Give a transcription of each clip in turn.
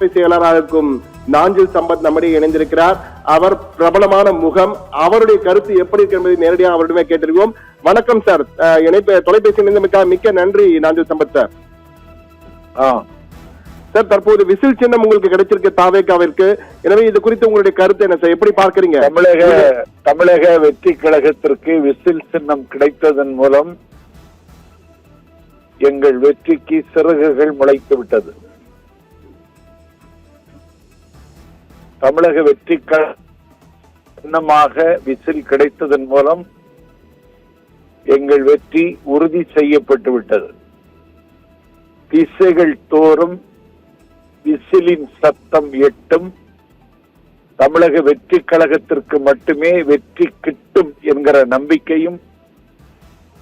செயலாளராக இருக்கும் நாஞ்சில் சம்பத் நம்முடைய இணைந்திருக்கிறார். அவர் பிரபலமான முகம். அவருடைய கருத்து எப்படி இருக்கு என்பதை நேரடியாக அவரிடமே கேட்டிருக்கோம். வணக்கம் சார், தொலைபேசி மிக்க நன்றி நாஞ்சில் சம்பத் சார். சார், தற்போது விசில் சின்னம் உங்களுக்கு கிடைச்சிருக்கு தாவேகாவிற்கு. எனவே இது குறித்து உங்களுடைய கருத்து என்ன சார், எப்படி பார்க்கிறீங்க? தமிழக வெற்றி கழகத்திற்கு விசில் சின்னம் கிடைத்ததன் மூலம் எங்கள் வெற்றிக்கு சிறகுகள் முளைத்து விட்டது. தமிழக வெற்றி சின்னமாக விசில் கிடைத்ததன் மூலம் எங்கள் வெற்றி உறுதி செய்யப்பட்டு விட்டது. திசைகள் தோறும் விசிலின் சத்தம் எட்டும். தமிழக வெற்றி கழகத்திற்கு மட்டுமே வெற்றி கிட்டும் என்கிற நம்பிக்கையும்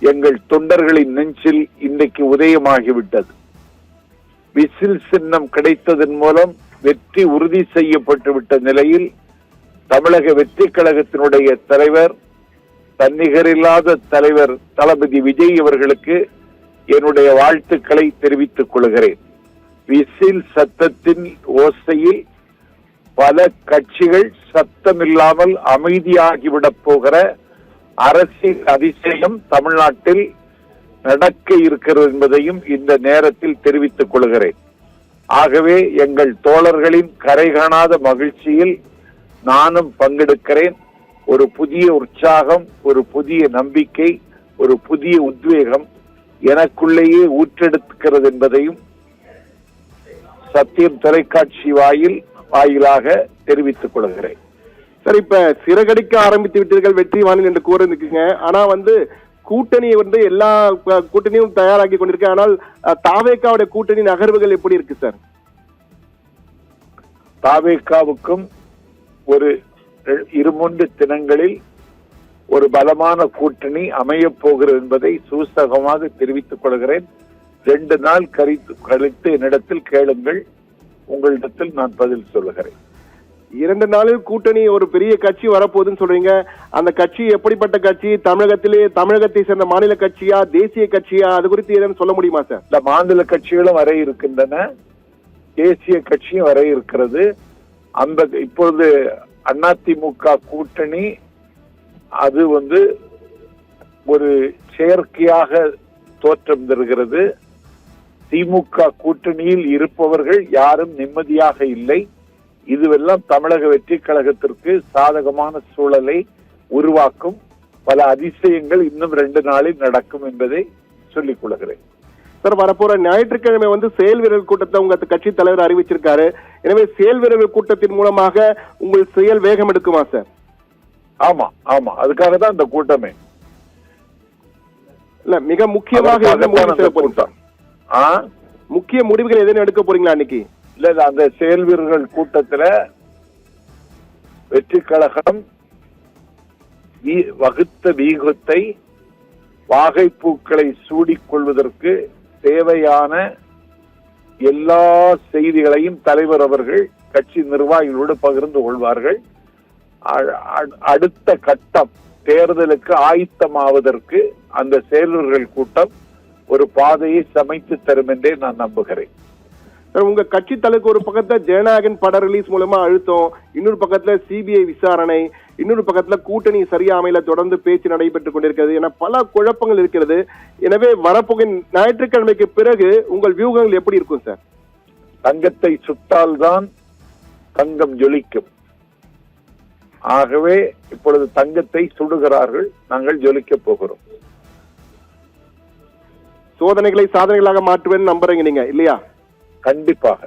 எங்கள் தொண்டர்களின் நெஞ்சில் இன்றைக்கு உதயமாகிவிட்டது. விசில் சின்னம் கிடைத்ததன் மூலம் வெற்றி உறுதி செய்யப்பட்டு விட்ட நிலையில் தமிழக வெற்றி கழகத்தினுடைய தலைவர், தன்னிகரில்லாத தலைவர் தளபதி விஜய் அவர்களுக்கு என்னுடைய வாழ்த்துக்களை தெரிவித்துக் கொள்கிறேன். விசில் சத்தத்தின் ஓசையில் பல கட்சிகள் சத்தமில்லாமல் அமைதியாகிவிடப் போகிற அரசியல் அதிசயம் தமிழ்நாட்டில் நடக்க இருக்கிறது என்பதையும் இந்த நேரத்தில் தெரிவித்துக் கொள்கிறேன். ஆகவே எங்கள் தோழர்களின் கரை காணாத மகிழ்ச்சியில் நானும் பங்கெடுக்கிறேன். ஒரு புதிய உற்சாகம், ஒரு புதிய நம்பிக்கை, ஒரு புதிய உத்வேகம் எனக்குள்ளேயே ஊற்றெடுக்கிறது என்பதையும் சத்தியம் தொலைக்காட்சி வாயிலாக தெரிவித்துக் கொள்கிறேன். சார், இப்ப சிறகடிக்க ஆரம்பித்து விட்டீர்கள் வெற்றி வானில் என்று கூற இருக்கீங்க. ஆனா கூட்டணி எல்லா கூட்டணியும் தயாராகி கொண்டிருக்கு. ஆனால் தாவேகாவுடைய கூட்டணி நகர்வுகள் எப்படி இருக்கு சார்? தாவேகாவுக்கும் ஒரு 2-3 தினங்களில் ஒரு பலமான கூட்டணி அமையப் போகிறது என்பதை சூசகமாக தெரிவித்துக் கொள்கிறேன். 2 நாள் கழித்து என்னிடத்தில் கேளுங்கள், உங்களிடத்தில் நான் பதில் சொல்லுகிறேன். 2 நாளில் கூட்டணி ஒரு பெரிய கட்சி வரப்போகுதுன்னு சொல்றீங்க. அந்த கட்சி எப்படிப்பட்ட கட்சி? தமிழகத்தை சேர்ந்த மாநில கட்சியா, தேசிய கட்சியா? அது குறித்து ஏதாவது சொல்ல முடியுமா சார்? இந்த மாநில கட்சிகளும் வர இருக்கின்றன, தேசிய கட்சியும் வர இருக்கிறது. இப்பொழுது அதிமுக கூட்டணி அது ஒரு செயற்கையாக தோற்றம் தருகிறது. திமுக கூட்டணியில் இருப்பவர்கள் யாரும் நிம்மதியாக இல்லை. இதுவெல்லாம் தமிழக வெற்றி கழகத்திற்கு சாதகமான சூழலை உருவாக்கும். பல அதிசயங்கள் இன்னும் 2 நாளில் நடக்கும் என்பதை சொல்லிக் கொள்கிறேன். சார், வரப்போற ஞாயிற்றுக்கிழமை செயல் வீரர்கள் கூட்டத்தை உங்க கட்சி தலைவர் அறிவிச்சிருக்காரு. எனவே செயல் வீரர்கள் கூட்டத்தின் மூலமாக உங்கள் செயல் வேகம் எடுக்குமா சார்? ஆமா, அதுக்காக தான் இந்த கூட்டமே. இல்ல, மிக முக்கியமாக முக்கிய முடிவுகள் எதுன்னு எடுக்க போறீங்களா அன்னைக்கு? இல்ல, அந்த செயல் வீரர்கள் கூட்டத்துல வெற்றி கழகம் வகுத்த வீகத்தை வாகைப்பூக்களை சூடிக்கொள்வதற்கு தேவையான எல்லா செய்திகளையும் தலைவர் அவர்கள் கட்சி நிர்வாகிகளோடு பகிர்ந்து கொள்வார்கள். அடுத்த கட்டம் தேர்தலுக்கு ஆயத்தமாவதற்கு அந்த செயலர்கள் கூட்டம் ஒரு பாதையை சமைத்து தரும் என்றே நான் நம்புகிறேன். உங்க கட்சி தலைக்கு ஒரு பக்கத்துல ஜனநாயகன் பட ரிலீஸ் மூலமா அழுத்தம், இன்னொரு பக்கத்துல சிபிஐ விசாரணை, இன்னொரு பக்கத்துல கூட்டணி சரியாமையில தொடர்ந்து பேச்சு நடைபெற்றுக் கொண்டிருக்கிறது என பல குழப்பங்கள் இருக்கிறது. எனவே வரப்போகிற ஞாயிற்றுக்கிழமைக்கு பிறகு உங்கள் வியூகங்கள் எப்படி இருக்கும் சார்? தங்கத்தை சுட்டால்தான் தங்கம் ஜொலிக்கும். ஆகவே இப்பொழுது தங்கத்தை சுடுகிறார்கள், நாங்கள் ஜொலிக்க போகிறோம். சோதனைகளை சாதனைகளாக மாற்றுவேன் நம்புறீங்க நீங்க இல்லையா? கண்டிப்பாக.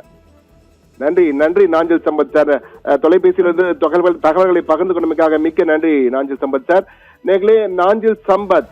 நன்றி நாஞ்சில் சம்பத் சார். தொலைபேசியிலிருந்து தகவல்களை பகிர்ந்து கொண்டமைக்காக மிக்க நன்றி நாஞ்சில் சம்பத் சார். நேர்களே, நாஞ்சில் சம்பத்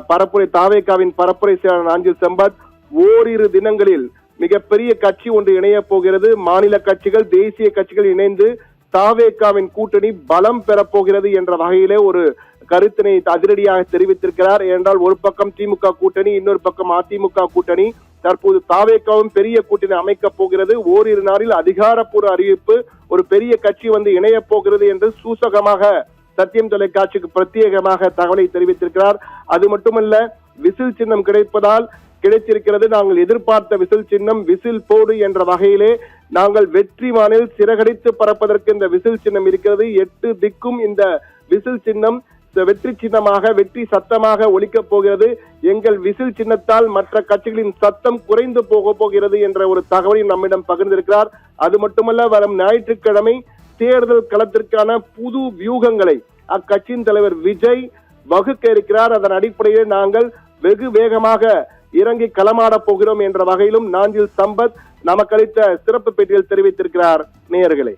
பரப்புரை தாவேகாவின் பரப்புரை செயலாளர் நாஞ்சில் சம்பத் ஓரிரு தினங்களில் மிகப்பெரிய கட்சி ஒன்று இணைய போகிறது. மாநில கட்சிகள், தேசிய கட்சிகள் இணைந்து தாவேகாவின் கூட்டணி பலம் பெறப்போகிறது என்ற வகையிலே ஒரு கருத்தினை அதிரடியாக தெரிவித்திருக்கிறார். ஏனென்றால் ஒரு பக்கம் திமுக கூட்டணி, இன்னொரு பக்கம் அதிமுக கூட்டணி. தற்போது தாவேகாவும் பெரிய கூட்டணி அமைக்க போகிறது. ஓரிரு நாளில் அதிகாரப்பூர்வ அறிவிப்பு, ஒரு பெரிய கட்சி இணைய போகிறது என்று சூசகமாக சத்தியம் தொலைக்காட்சிக்கு பிரத்யேகமாக தகவலை தெரிவித்திருக்கிறார். அது மட்டுமல்ல, விசில் சின்னம் கிடைப்பதால் கிடைத்திருக்கிறது. நாங்கள் எதிர்பார்த்த விசில் சின்னம், விசில் போடு என்ற வகையிலே நாங்கள் வெற்றி வானில் சிறகடித்து பறப்பதற்கு இந்த விசில் சின்னம் இருக்கிறது. 8 திக்கும் இந்த விசில் சின்னம் வெற்றி சின்னமாக, வெற்றி சத்தமாக ஒலிக்கப் போகிறது. எங்கள் விசில் சின்னத்தால் மற்ற கட்சிகளின் சத்தம் குறைந்து போகிறது என்ற ஒரு தகவலையும் நம்மிடம் பகிர்ந்திருக்கிறார். அது மட்டுமல்ல, வரும் ஞாயிற்றுக்கிழமை தேர்தல் களத்திற்கான புது வியூகங்களை அக்கட்சியின் தலைவர் விஜய் வகுக்க இருக்கிறார். அதன் அடிப்படையில் நாங்கள் வெகு வேகமாக இறங்கி களமாட போகிறோம் என்ற வகையிலும் நாஞ்சில் சம்பத் நமக்கு அளித்த சிறப்பு பேட்டியில் தெரிவித்திருக்கிறார். நேயர்களே.